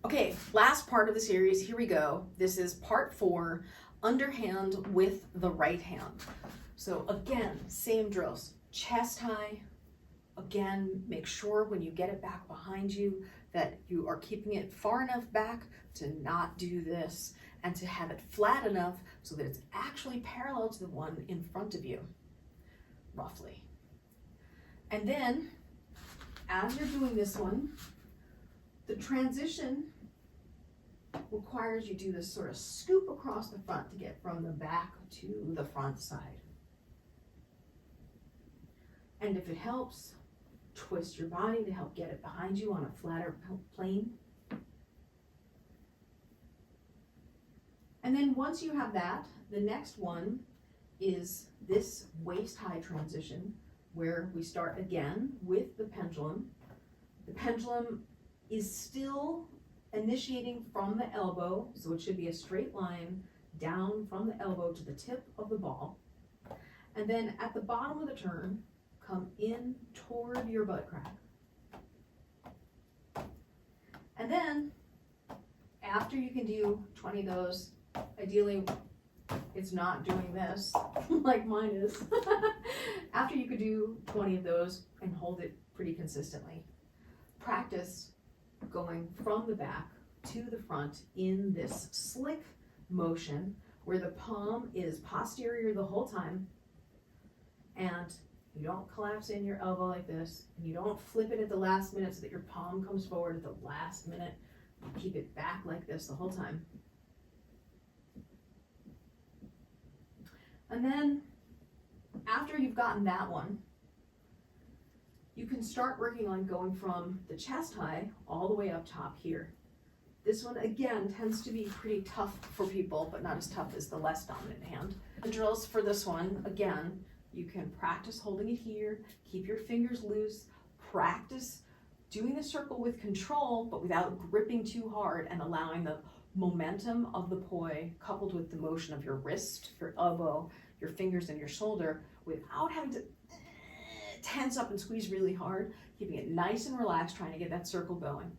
Okay, last part of the series, here we go. This is part 4, underhand with the right hand. So again, same drills, chest high. Again, make sure when you get it back behind you that you are keeping it far enough back to not do this and to have it flat enough so that it's actually parallel to the one in front of you, roughly. And then, as you're doing this one, the transition requires you do this sort of scoop across the front to get from the back to the front side. And if it helps, twist your body to help get it behind you on a flatter plane. And then once you have that, the next one is this waist-high transition where we start again with the pendulum. The pendulum is still initiating from the elbow, so it should be a straight line down from the elbow to the tip of the ball. And then at the bottom of the turn, come in toward your butt crack. And then, after you can do 20 of those, ideally it's not doing this like mine is. After you could do 20 of those and hold it pretty consistently, practice going from the back to the front in this slick motion where the palm is posterior the whole time and you don't collapse in your elbow like this, and you don't flip it at the last minute so that your palm comes forward at the last minute. You keep it back like this the whole time. And then after you've gotten that one, you can start working on going from the chest high all the way up top here. This one, again, tends to be pretty tough for people, but not as tough as the less dominant hand. The drills for this one, again, you can practice holding it here, keep your fingers loose, practice doing the circle with control, but without gripping too hard and allowing the momentum of the poi coupled with the motion of your wrist, your elbow, your fingers, and your shoulder without having to tense up and squeeze really hard, keeping it nice and relaxed, trying to get that circle going.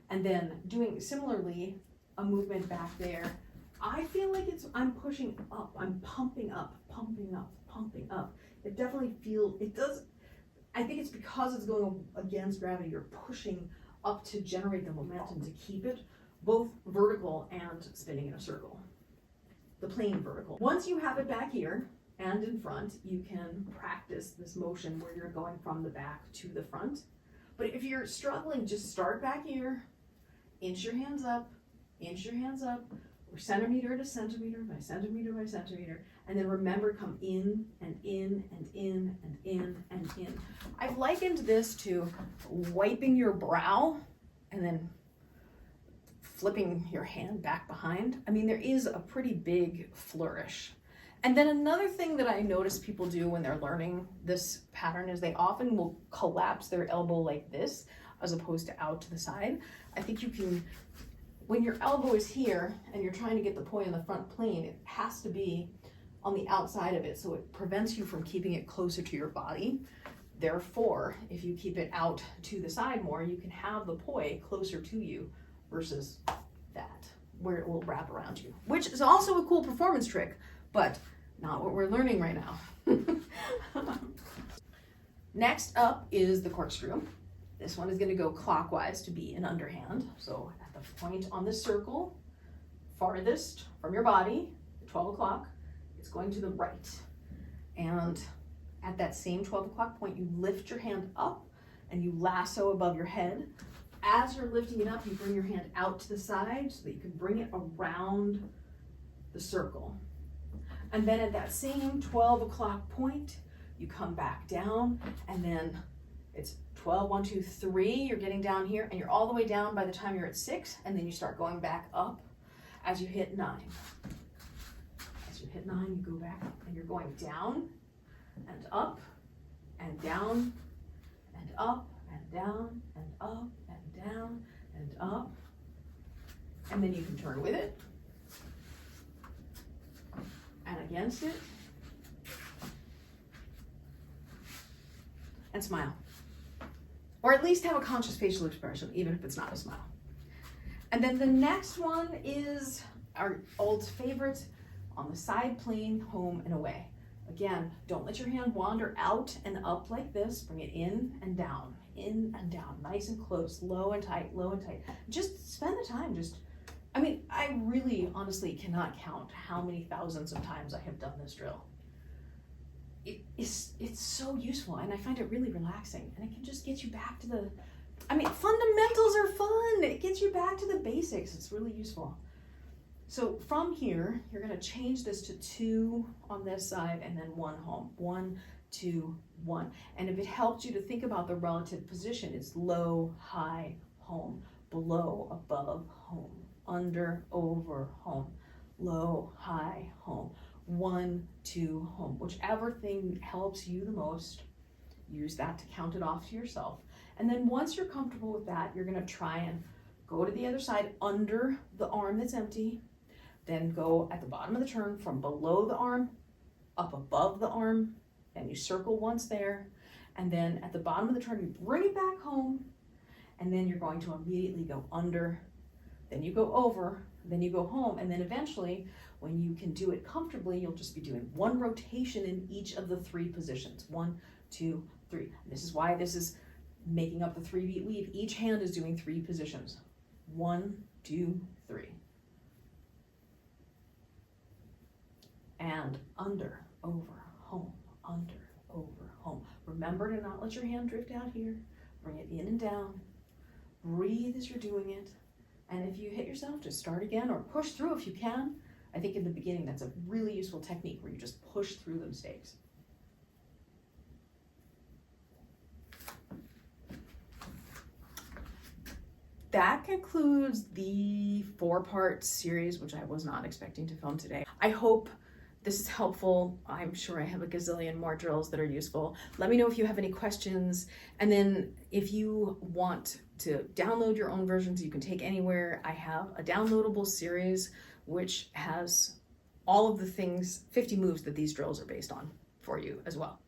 And then doing similarly a movement back there. I feel like I'm pushing up, I'm pumping up, pumping up, pumping up. It definitely feels, it does, I think it's because it's going against gravity, you're pushing up to generate the momentum to keep it both vertical and spinning in a circle. The plane vertical. Once you have it back here and in front, you can practice this motion where you're going from the back to the front. But if you're struggling, just start back here, inch your hands up, or centimeter to centimeter by centimeter by centimeter, and then remember, come in and in and in and in and in. I've likened this to wiping your brow and then flipping your hand back behind. I mean, there is a pretty big flourish. And then another thing that I notice people do when they're learning this pattern is they often will collapse their elbow like this as opposed to out to the side. I think you can, when your elbow is here and you're trying to get the poi in the front plane, it has to be on the outside of it, so it prevents you from keeping it closer to your body. Therefore, if you keep it out to the side more, you can have the poi closer to you versus that, where it will wrap around you, which is also a cool performance trick, but not what we're learning right now. Next up is the corkscrew. This one is going to go clockwise to be an underhand. So at the point on the circle, farthest from your body, 12 o'clock, it's going to the right. And at that same 12 o'clock point, you lift your hand up and you lasso above your head. As you're lifting it up, you bring your hand out to the side so that you can bring it around the circle. And then at that same 12 o'clock point, you come back down, and then it's 12, 1, 2, 3, you're getting down here, and you're all the way down by the time you're at 6, and then you start going back up as you hit 9. As you hit 9, you go back up, and you're going down, and up, and down, and up, and down, and up, and down, and up, and then you can turn with it, and against it, and smile. Or at least have a conscious facial expression, even if it's not a smile. And then the next one is our old favorite, on the side plane, home and away. Again, don't let your hand wander out and up like this. Bring it in and down, nice and close, low and tight, low and tight. Just spend the time, I mean, I really honestly cannot count how many thousands of times I have done this drill. It's so useful, and I find it really relaxing, and it can just get you back to the, I mean, fundamentals are fun. It gets you back to the basics. It's really useful. So from here, you're gonna change this to 2 on this side and then 1 home. 1, 2, 1. And if it helps you to think about the relative position, it's low, high, home, below, above, home, under, over, home, low, high, home, 1, 2, home. Whichever thing helps you the most, use that to count it off to yourself. And then once you're comfortable with that, you're gonna try and go to the other side under the arm that's empty, then go at the bottom of the turn from below the arm, up above the arm, and you circle once there, and then at the bottom of the turn, you bring it back home, and then you're going to immediately go under, then you go over, then you go home, and then eventually, when you can do it comfortably, you'll just be doing 1 rotation in each of the 3 positions. 1, 2, 3. And this is why this is making up the 3-beat weave. Each hand is doing 3 positions. 1, 2, 3. And under, over, home, under, over, home. Remember to not let your hand drift out here. Bring it in and down. Breathe as you're doing it. And if you hit yourself, just start again or push through if you can. I think in the beginning, that's a really useful technique where you just push through the mistakes. That concludes the 4-part series, which I was not expecting to film today. I hope this is helpful. I'm sure I have a gazillion more drills that are useful. Let me know if you have any questions. And then if you want to download your own versions you can take anywhere, I have a downloadable series which has all of the things, 50 moves that these drills are based on for you as well.